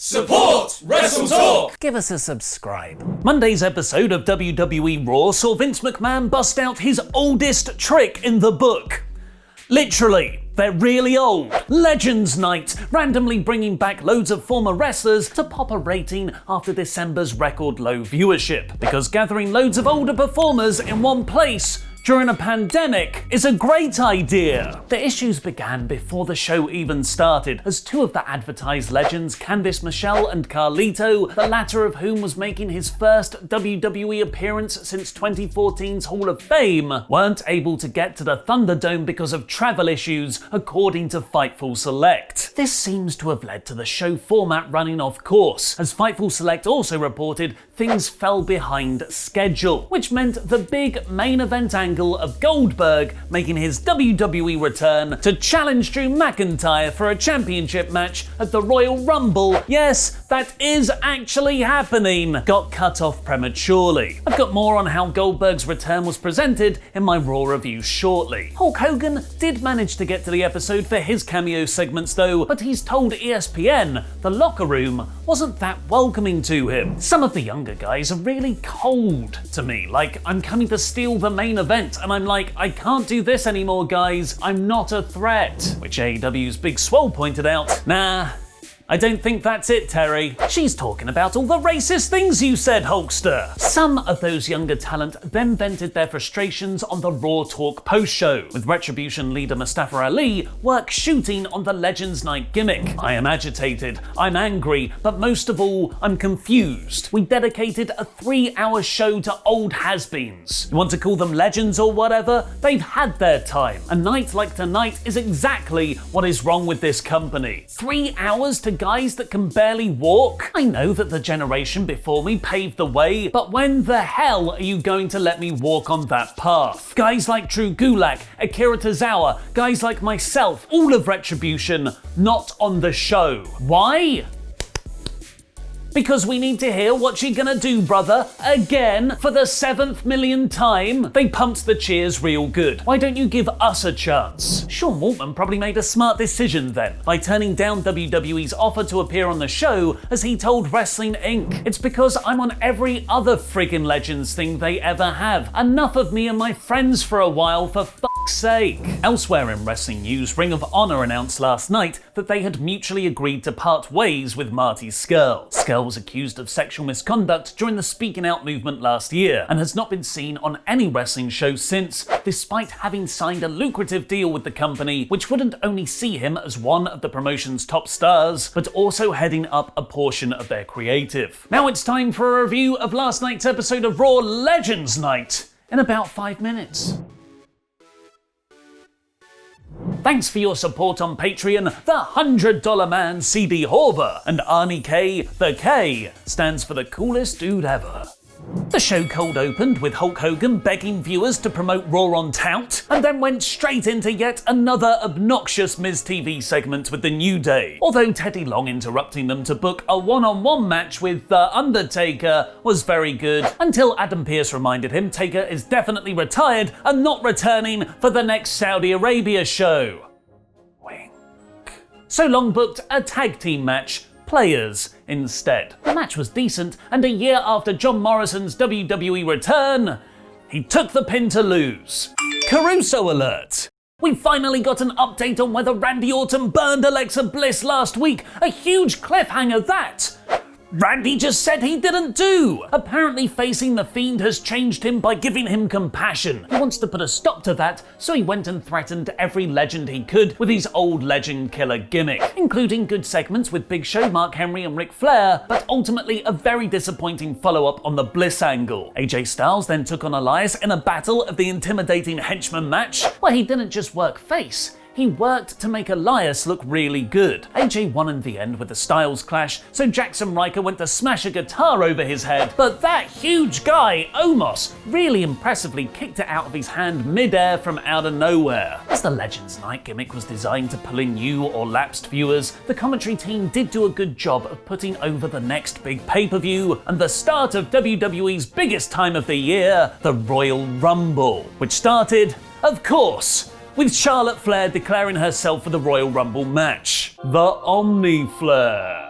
Support WrestleTalk! Give us a subscribe. Monday's episode of WWE Raw saw Vince McMahon bust out his oldest trick in the book. Literally, they're really old. Legends Night, randomly bringing back loads of former wrestlers to pop a rating after December's record low viewership. Because gathering loads of older performers in one place during a pandemic is a great idea. The issues began before the show even started, as two of the advertised legends, Candice Michelle and Carlito, the latter of whom was making his first WWE appearance since 2014's Hall of Fame, weren't able to get to the Thunderdome because of travel issues, according to Fightful Select. This seems to have led to the show format running off course, as Fightful Select also reported things fell behind schedule, which meant the big main event angle of Goldberg making his WWE return to challenge Drew McIntyre for a championship match at the Royal Rumble. Yes, that is actually happening. Got cut off prematurely. I've got more on how Goldberg's return was presented in my Raw review shortly. Hulk Hogan did manage to get to the episode for his cameo segments though, but he's told ESPN the locker room wasn't that welcoming to him. Some of the younger guys are really cold to me, like I'm coming to steal the main event, and I'm like, I can't do this anymore guys, I'm not a threat. Which AEW's Big Swole pointed out, nah, I don't think that's it, Terry. She's talking about all the racist things you said, Hulkster. Some of those younger talent then vented their frustrations on the Raw Talk post-show, with Retribution leader Mustafa Ali work shooting on the Legends Night gimmick. I am agitated, I'm angry, but most of all, I'm confused. We dedicated a 3-hour show to old has-beens. You want to call them legends or whatever? They've had their time. A night like tonight is exactly what is wrong with this company. 3 hours to guys that can barely walk? I know that the generation before me paved the way, but when the hell are you going to let me walk on that path? Guys like Drew Gulak, Akira Tozawa, guys like myself, all of Retribution, not on the show. Why? Because we need to hear what you gonna do, brother, again, for the 7th millionth time. They pumped the cheers real good. Why don't you give us a chance? Sean Waltman probably made a smart decision then, by turning down WWE's offer to appear on the show, as he told Wrestling Inc. It's because I'm on every other friggin' Legends thing they ever have. Enough of me and my friends for a while, for fuck's sake. Elsewhere in wrestling news, Ring of Honor announced last night that they had mutually agreed to part ways with Marty Scurll. Scurll was accused of sexual misconduct during the Speaking Out movement last year and has not been seen on any wrestling show since, despite having signed a lucrative deal with the company which wouldn't only see him as one of the promotion's top stars, but also heading up a portion of their creative. Now it's time for a review of last night's episode of Raw Legends Night in about 5 minutes. Thanks for your support on Patreon, the $100 man CD Horver, and Arnie K, the K, stands for the coolest dude ever. The show cold opened with Hulk Hogan begging viewers to promote Raw on Tout, and then went straight into yet another obnoxious Miz TV segment with The New Day. Although Teddy Long interrupting them to book a one-on-one match with The Undertaker was very good, until Adam Pearce reminded him Taker is definitely retired and not returning for the next Saudi Arabia show. Wink. So Long booked a tag team match, Players, instead. The match was decent, and a year after John Morrison's WWE return, he took the pin to lose. Caruso alert! We finally got an update on whether Randy Orton burned Alexa Bliss last week. A huge cliffhanger that Randy just said he didn't do. Apparently facing the Fiend has changed him by giving him compassion. He wants to put a stop to that, so he went and threatened every legend he could with his old legend killer gimmick, including good segments with Big Show, Mark Henry and Ric Flair, but ultimately a very disappointing follow-up on the Bliss angle. AJ Styles then took on Elias in a battle of the intimidating henchman match, where he didn't just work face, he worked to make Elias look really good. AJ won in the end with the Styles clash, so Jackson Riker went to smash a guitar over his head, but that huge guy, Omos, really impressively kicked it out of his hand mid-air from out of nowhere. As the Legends Night gimmick was designed to pull in new or lapsed viewers, the commentary team did do a good job of putting over the next big pay-per-view and the start of WWE's biggest time of the year, the Royal Rumble, which started, of course, with Charlotte Flair declaring herself for the Royal Rumble match, the Omni Flair.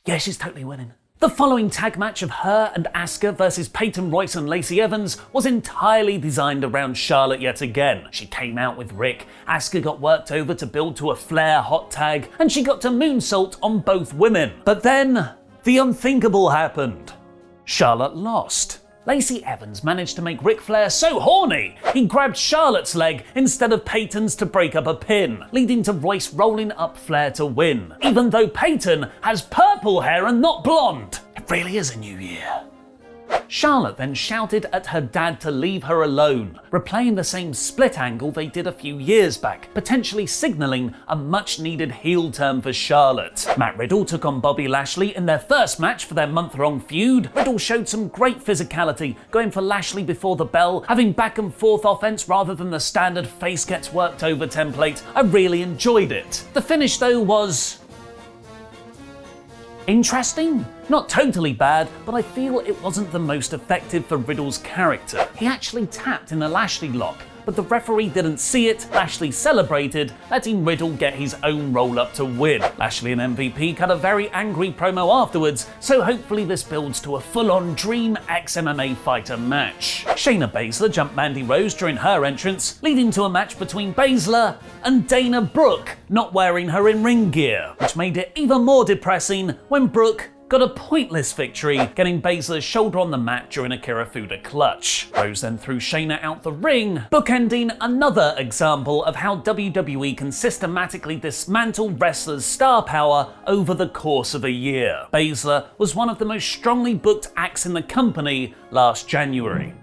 Yeah, she's totally winning. The following tag match of her and Asuka versus Peyton Royce and Lacey Evans was entirely designed around Charlotte yet again. She came out with Rick, Asuka got worked over to build to a Flair hot tag, and she got to moonsault on both women. But then, the unthinkable happened. Charlotte lost. Lacey Evans managed to make Ric Flair so horny, he grabbed Charlotte's leg instead of Peyton's to break up a pin, leading to Royce rolling up Flair to win, even though Peyton has purple hair and not blonde. It really is a new year. Charlotte then shouted at her dad to leave her alone, replaying the same split angle they did a few years back, potentially signalling a much-needed heel turn for Charlotte. Matt Riddle took on Bobby Lashley in their first match for their month-long feud. Riddle showed some great physicality, going for Lashley before the bell, having back-and-forth offense rather than the standard face gets worked over template. I really enjoyed it. The finish, though, was interesting. Not totally bad, but I feel it wasn't the most effective for Riddle's character. He actually tapped in a Lashley lock, but the referee didn't see it. Lashley celebrated, letting Riddle get his own roll-up to win. Lashley and MVP cut a very angry promo afterwards, so hopefully this builds to a full-on Dream ex-MMA fighter match. Shayna Baszler jumped Mandy Rose during her entrance, leading to a match between Baszler and Dana Brooke, not wearing her in-ring gear, which made it even more depressing when Brooke got a pointless victory, getting Baszler's shoulder on the mat during a Kirifuda clutch. Rose then threw Shayna out the ring, bookending another example of how WWE can systematically dismantle wrestlers' star power over the course of a year. Baszler was one of the most strongly booked acts in the company last January.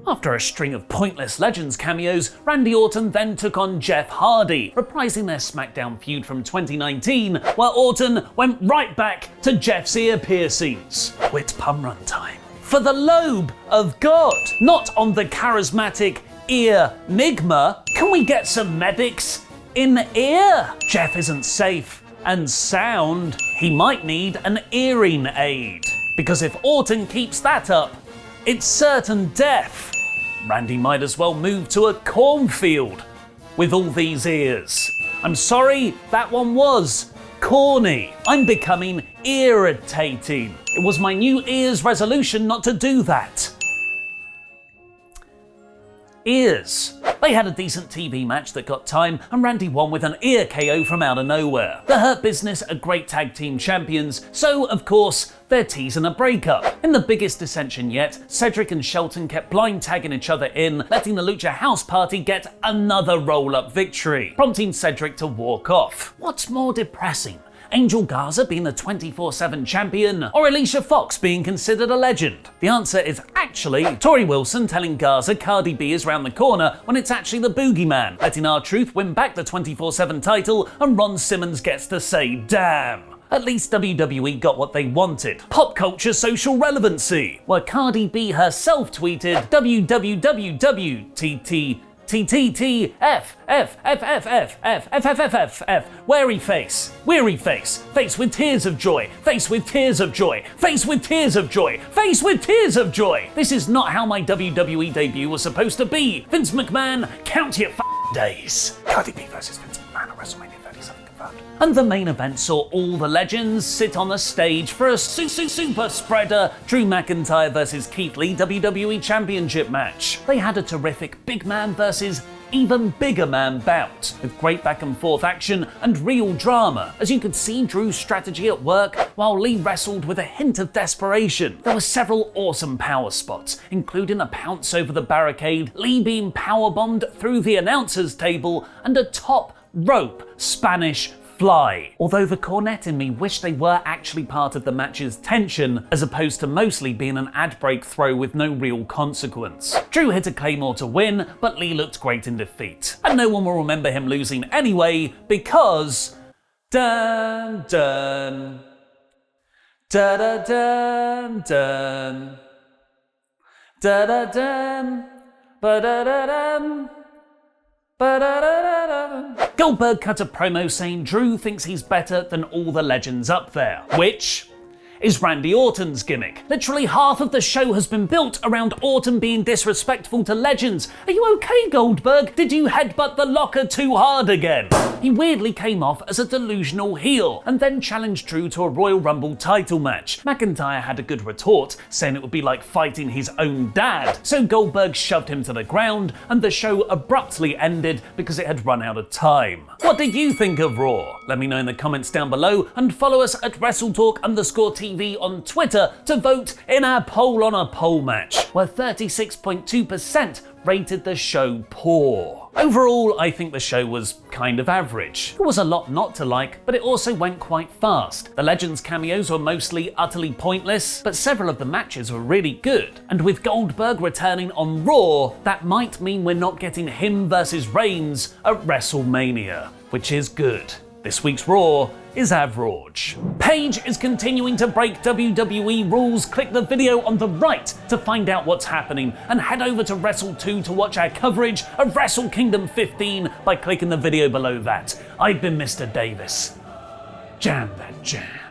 After a string of pointless Legends cameos, Randy Orton then took on Jeff Hardy, reprising their SmackDown feud from 2019, where Orton went right back to Jeff's ear piercings. With pun run time. For the lobe of God, not on the charismatic ear Nigma. Can we get some medics in ear? Jeff isn't safe and sound. He might need an earring aid, because if Orton keeps that up, it's certain death. Randy might as well move to a cornfield with all these ears. I'm sorry, that one was corny. I'm becoming irritating. It was my New Year's resolution not to do that. Ears. They had a decent TV match that got time, and Randy won with an ear KO from out of nowhere. The Hurt Business are great tag team champions, so of course, they're teasing a breakup. In the biggest dissension yet, Cedric and Shelton kept blind tagging each other in, letting the Lucha House Party get another roll-up victory, prompting Cedric to walk off. What's more depressing? Angel Garza being the 24/7 champion, or Alicia Fox being considered a legend? The answer is actually Tori Wilson telling Garza Cardi B is round the corner when it's actually the Boogeyman, letting R-Truth win back the 24/7 title, and Ron Simmons gets to say damn. At least WWE got what they wanted. Pop culture social relevancy, where Cardi B herself tweeted www.TT weary face, face with tears of joy, face with tears of joy, face with tears of joy, face with tears of joy. This is not how my WWE debut was supposed to be. Vince McMahon, count your days. Cardi B versus Vince McMahon at WrestleMania 37 confirmed. And the main event saw all the legends sit on the stage for a super spreader Drew McIntyre versus Keith Lee WWE Championship match. They had a terrific big man versus even bigger man bout, with great back and forth action and real drama, as you could see Drew's strategy at work while Lee wrestled with a hint of desperation. There were several awesome power spots, including a pounce over the barricade, Lee being powerbombed through the announcer's table, and a top rope Spanish fly. Although the cornet in me wished they were actually part of the match's tension, as opposed to mostly being an ad break throw with no real consequence. Drew hit a Claymore to win, but Lee looked great in defeat. And no one will remember him losing anyway, because dun dun da da dun dun da da dun ba da da dun. Goldberg cut a promo saying Drew thinks he's better than all the legends up there, which is Randy Orton's gimmick. Literally half of the show has been built around Orton being disrespectful to legends. Are you okay, Goldberg? Did you headbutt the locker too hard again? He weirdly came off as a delusional heel and then challenged Drew to a Royal Rumble title match. McIntyre had a good retort, saying it would be like fighting his own dad. So Goldberg shoved him to the ground and the show abruptly ended because it had run out of time. What did you think of Raw? Let me know in the comments down below and follow us at WrestleTalk_TV on Twitter to vote in our poll on a poll match, where 36.2% rated the show poor. Overall, I think the show was kind of average. There was a lot not to like, but it also went quite fast. The Legends cameos were mostly utterly pointless, but several of the matches were really good. And with Goldberg returning on Raw, that might mean we're not getting him versus Reigns at WrestleMania, which is good. This week's Raw is average. Paige is continuing to break WWE rules. Click the video on the right to find out what's happening and head over to Wrestle2 to watch our coverage of Wrestle Kingdom 15 by clicking the video below that. I've been Mr. Davis. Jam that jam.